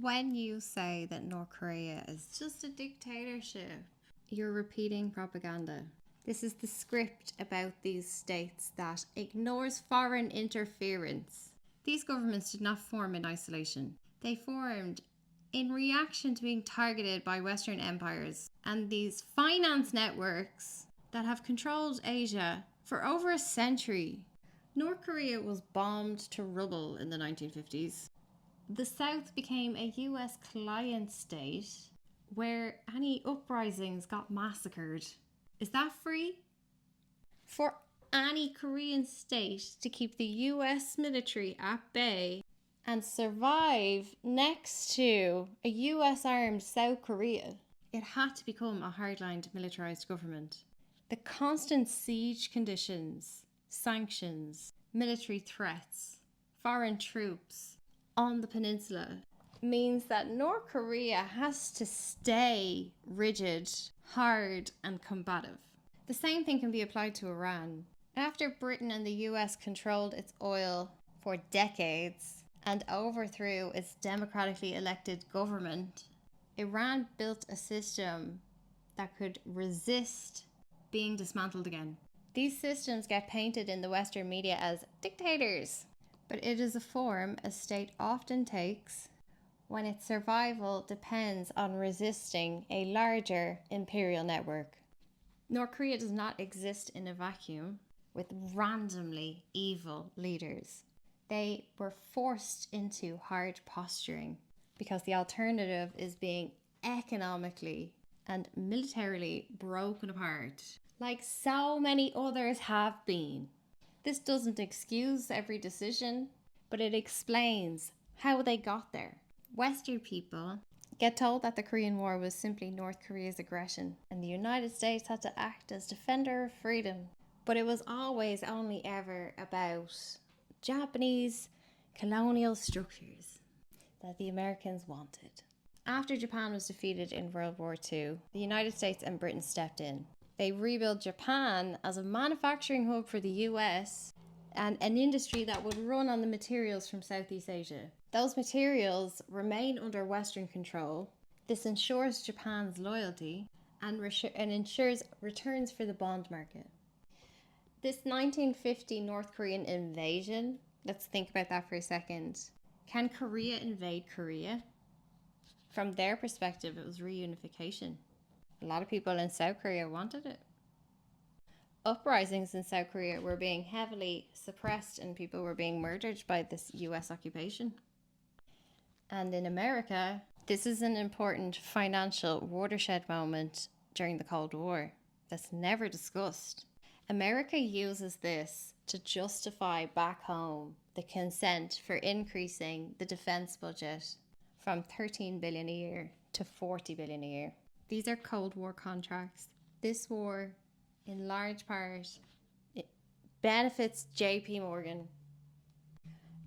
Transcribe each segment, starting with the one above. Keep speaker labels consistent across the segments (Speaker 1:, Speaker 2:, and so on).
Speaker 1: When you say that North Korea is just a dictatorship, you're repeating propaganda. This is the script about these states that ignores foreign interference. These governments did not form in isolation. They formed in reaction to being targeted by Western empires and these finance networks that have controlled Asia for over a century. North Korea was bombed to rubble in the 1950s. The South became a US client state where any uprisings got massacred. Is that free? For any Korean state to keep the US military at bay and survive next to a US armed South Korea, it had to become a hardline militarized government. The constant siege conditions, sanctions, military threats, foreign troops on the peninsula means that North Korea has to stay rigid, hard, and combative. The same thing can be applied to Iran. After Britain and the US controlled its oil for decades and overthrew its democratically elected government, Iran built a system that could resist being dismantled again. These systems get painted in the Western media as dictators, but it is a form a state often takes when its survival depends on resisting a larger imperial network. North Korea does not exist in a vacuum with randomly evil leaders. They were forced into hard posturing because the alternative is being economically and militarily broken apart, like so many others have been. This doesn't excuse every decision, but it explains how they got there. Western people get told that the Korean War was simply North Korea's aggression and the United States had to act as defender of freedom. But it was always only ever about Japanese colonial structures that the Americans wanted. After Japan was defeated in World War II, the United States and Britain stepped in. They rebuilt Japan as a manufacturing hub for the US and an industry that would run on the materials from Southeast Asia. Those materials remain under Western control. This ensures Japan's loyalty and ensures returns for the bond market. This 1950 North Korean invasion, let's think about that for a second. Can Korea invade Korea? From their perspective, it was reunification. A lot of people in South Korea wanted it. Uprisings in South Korea were being heavily suppressed and people were being murdered by this US occupation. And in America, this is an important financial watershed moment during the Cold War that's never discussed. America uses this to justify back home the consent for increasing the defense budget from 13 billion a year to 40 billion a year. These are Cold War contracts. This war, in large part, it benefits JP Morgan.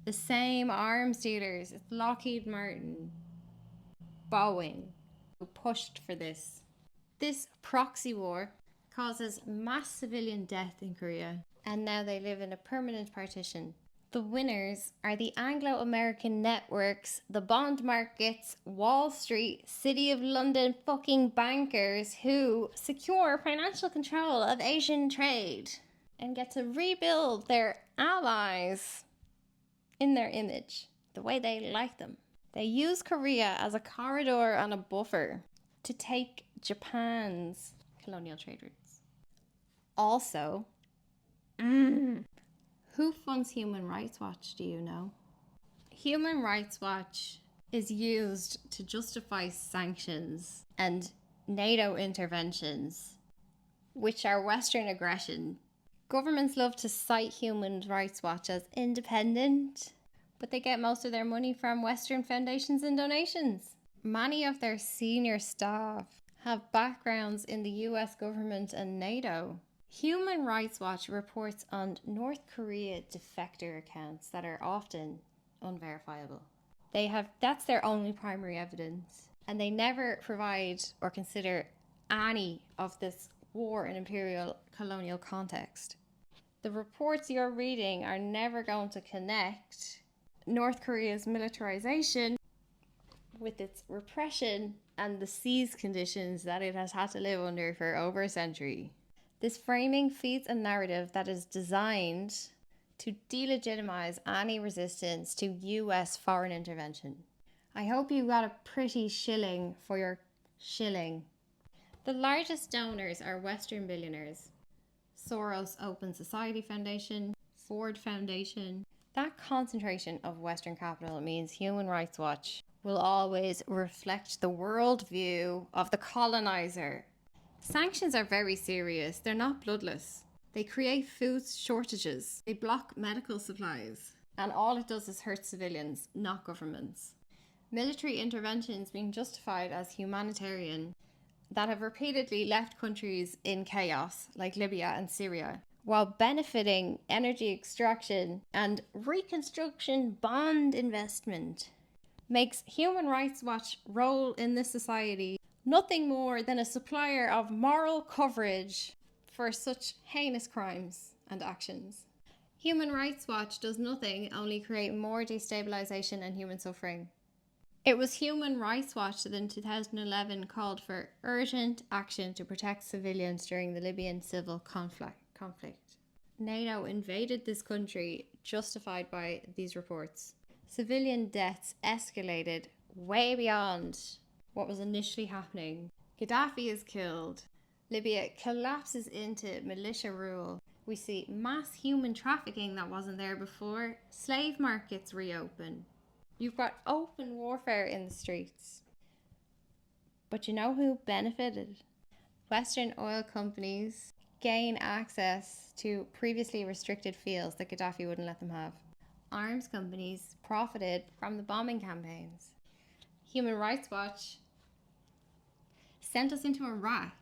Speaker 1: The same arms dealers, it's Lockheed Martin, Boeing, who pushed for this. This proxy war causes mass civilian death in Korea, and now they live in a permanent partition. The winners are the Anglo-American networks, the bond markets, Wall Street, City of London fucking bankers who secure financial control of Asian trade and get to rebuild their allies in their image, the way they like them. They use Korea as a corridor and a buffer to take Japan's colonial trade routes. Also, who funds Human Rights Watch, do you know? Human Rights Watch is used to justify sanctions and NATO interventions, which are Western aggression. Governments love to cite Human Rights Watch as independent, but they get most of their money from Western foundations and donations. Many of their senior staff have backgrounds in the US government and NATO. Human Rights Watch reports on North Korea defector accounts that are often unverifiable. That's their only primary evidence, and they never provide or consider any of this war in imperial colonial context. The reports you're reading are never going to connect North Korea's militarization with its repression and the siege conditions that it has had to live under for over a century. This framing feeds a narrative that is designed to delegitimize any resistance to US foreign intervention. I hope you got a pretty shilling for your shilling. The largest donors are Western billionaires. Soros Open Society Foundation, Ford Foundation. That concentration of Western capital means Human Rights Watch will always reflect the worldview of the colonizer. Sanctions are very serious. They're not bloodless. They create food shortages. They block medical supplies. And all it does is hurt civilians, not governments. Military interventions being justified as humanitarian that have repeatedly left countries in chaos, like Libya and Syria, while benefiting energy extraction and reconstruction bond investment, makes Human Rights Watch role in this society nothing more than a supplier of moral coverage for such heinous crimes and actions. Human Rights Watch does nothing, only create more destabilization and human suffering. It was Human Rights Watch that in 2011 called for urgent action to protect civilians during the Libyan civil conflict. NATO invaded this country, justified by these reports. Civilian deaths escalated way beyond what was initially happening. Gaddafi is killed. Libya collapses into militia rule. We see mass human trafficking that wasn't there before. Slave markets reopen. You've got open warfare in the streets. But you know who benefited? Western oil companies gain access to previously restricted fields that Gaddafi wouldn't let them have. Arms companies profited from the bombing campaigns. Human Rights Watch sent us into Iraq.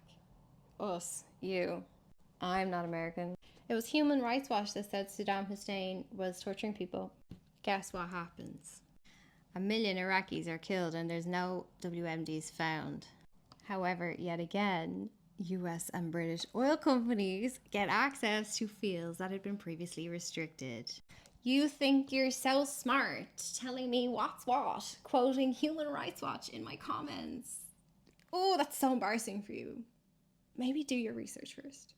Speaker 1: Us, you. I'm not American. It was Human Rights Watch that said Saddam Hussein was torturing people. Guess what happens? 1 million Iraqis are killed and there's no WMDs found. However, yet again, US and British oil companies get access to fields that had been previously restricted. You think you're so smart, telling me what's what, quoting Human Rights Watch in my comments. Oh, that's so embarrassing for you. Maybe do your research first.